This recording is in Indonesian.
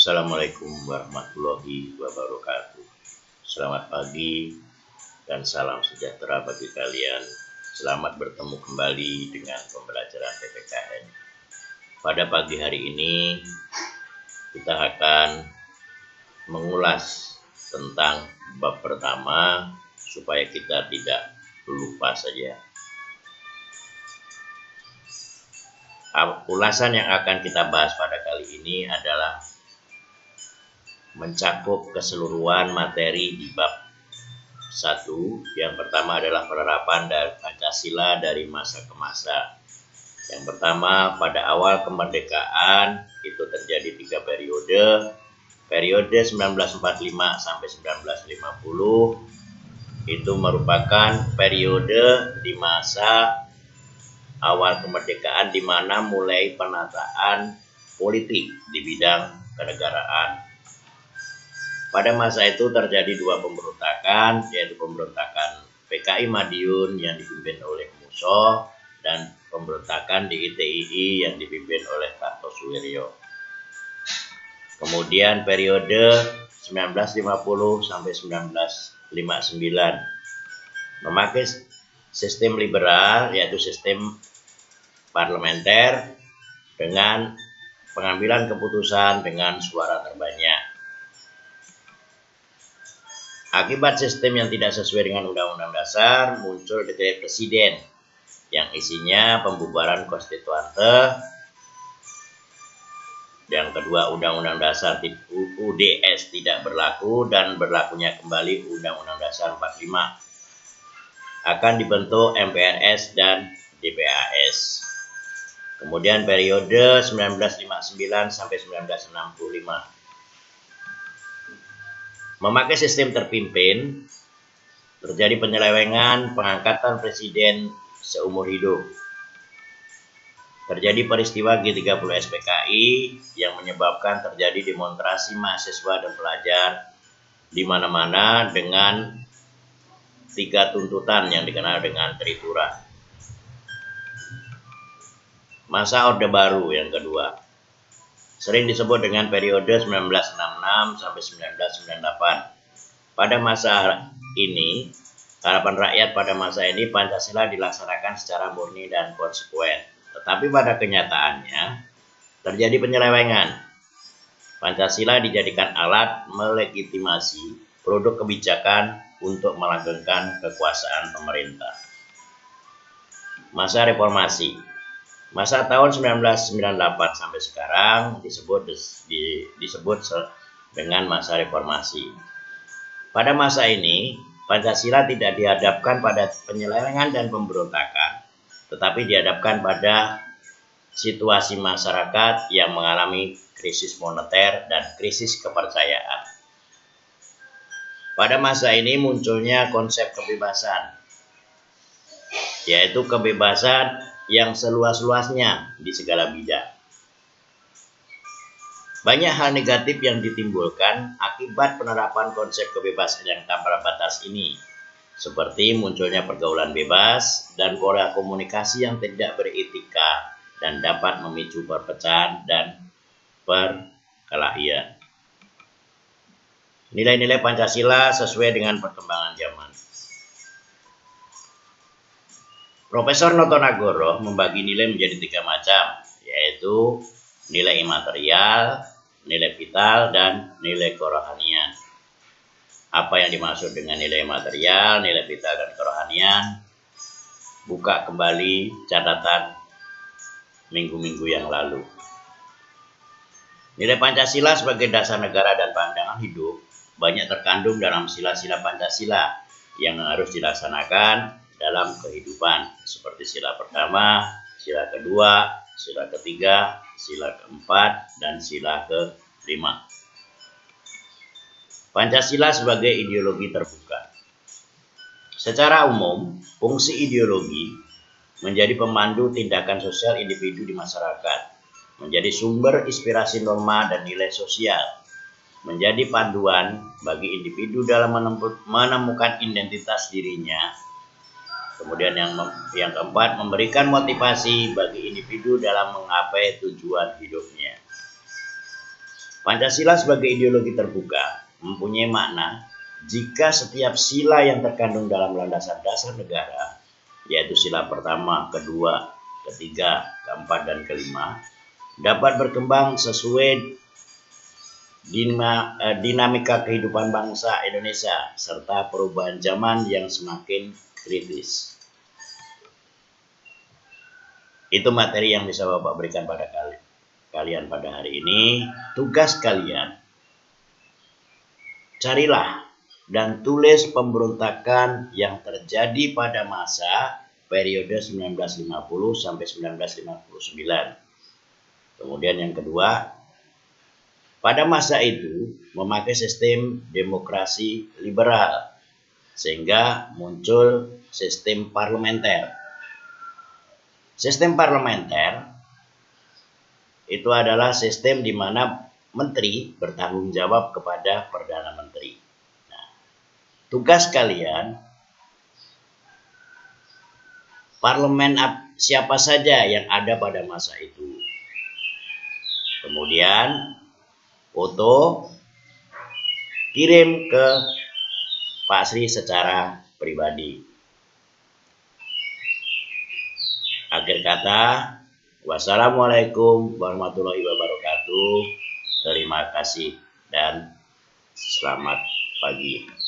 Assalamualaikum warahmatullahi wabarakatuh. Selamat pagi dan salam sejahtera bagi kalian. Selamat bertemu kembali dengan pembelajaran PPKN. Pada pagi hari ini kita akan mengulas tentang bab pertama supaya kita tidak lupa saja. Ulasan yang akan kita bahas pada kali ini adalah mencakup keseluruhan materi di bab 1. Yang pertama adalah penerapan Pancasila dari masa ke masa. Yang pertama, pada awal kemerdekaan itu terjadi 3 periode. Periode 1945 sampai 1950 itu merupakan periode di masa awal kemerdekaan di mana mulai penataan politik di bidang kenegaraan. Pada masa itu terjadi 2 pemberontakan, yaitu pemberontakan PKI Madiun yang dipimpin oleh Muso dan pemberontakan di ITII yang dipimpin oleh Kartosuwiryo. Kemudian periode 1950 sampai 1959 memakai sistem liberal, yaitu sistem parlementer dengan pengambilan keputusan dengan suara terbanyak. Akibat sistem yang tidak sesuai dengan Undang-Undang Dasar, muncul dekret presiden yang isinya pembubaran konstituante. Yang kedua, Undang-Undang Dasar UUDS tidak berlaku dan berlakunya kembali Undang-Undang Dasar 45. Akan dibentuk MPRS dan DPAS. Kemudian periode 1959 sampai 1965. Memakai sistem terpimpin, terjadi penyelewengan pengangkatan presiden seumur hidup. Terjadi peristiwa G30 SPKI yang menyebabkan terjadi demonstrasi mahasiswa dan pelajar di mana-mana dengan 3 tuntutan yang dikenal dengan Tritura. Masa Orde Baru yang kedua sering disebut dengan periode 1966 sampai 1998. Pada masa ini, harapan rakyat pada masa ini Pancasila dilaksanakan secara murni dan konsekuen. Tetapi pada kenyataannya terjadi penyelewengan. Pancasila dijadikan alat melegitimasi produk kebijakan untuk melanggengkan kekuasaan pemerintah. Masa reformasi. Masa tahun 1998 sampai sekarang disebut dengan masa reformasi. Pada masa ini, Pancasila tidak dihadapkan pada penyelewengan dan pemberontakan, tetapi dihadapkan pada situasi masyarakat yang mengalami krisis moneter dan krisis kepercayaan. Pada masa ini munculnya konsep kebebasan, yaitu kebebasan yang seluas-luasnya di segala bidang. Banyak hal negatif yang ditimbulkan akibat penerapan konsep kebebasan yang tanpa batas ini, seperti munculnya pergaulan bebas dan pola komunikasi yang tidak beretika dan dapat memicu perpecahan dan perkelahian. Nilai-nilai Pancasila sesuai dengan perkembangan zaman. Profesor Noto Nagoro membagi nilai menjadi 3 macam, yaitu nilai imaterial, nilai vital, dan nilai kerohanian. Apa yang dimaksud dengan nilai material, nilai vital, dan kerohanian? Buka kembali catatan minggu-minggu yang lalu. Nilai Pancasila sebagai dasar negara dan pandangan hidup banyak terkandung dalam sila-sila Pancasila yang harus dilaksanakan dalam kehidupan, seperti sila pertama, sila kedua, sila ketiga, sila keempat, dan sila kelima. Pancasila sebagai ideologi terbuka. Secara umum, fungsi ideologi menjadi pemandu tindakan sosial individu di masyarakat, menjadi sumber inspirasi norma dan nilai sosial, menjadi panduan bagi individu dalam menemukan identitas dirinya. Kemudian yang keempat, memberikan motivasi bagi individu dalam menggapai tujuan hidupnya. Pancasila sebagai ideologi terbuka mempunyai makna jika setiap sila yang terkandung dalam landasan dasar negara, yaitu sila pertama, kedua, ketiga, keempat, dan kelima, dapat berkembang sesuai dinamika kehidupan bangsa Indonesia serta perubahan zaman yang semakin kritis. Itu materi yang bisa Bapak berikan pada kalian pada hari ini. Tugas kalian, carilah dan tulis pemberontakan yang terjadi pada masa periode 1950 sampai 1959. Kemudian yang kedua, pada masa itu memakai sistem demokrasi liberal sehingga muncul sistem parlementer. Sistem parlementer itu adalah sistem di mana menteri bertanggung jawab kepada Perdana Menteri. Nah, tugas kalian, parlemen siapa saja yang ada pada masa itu. Kemudian foto kirim ke Pak Sri secara pribadi. Akhir kata, wassalamualaikum warahmatullahi wabarakatuh. Terima kasih dan selamat pagi.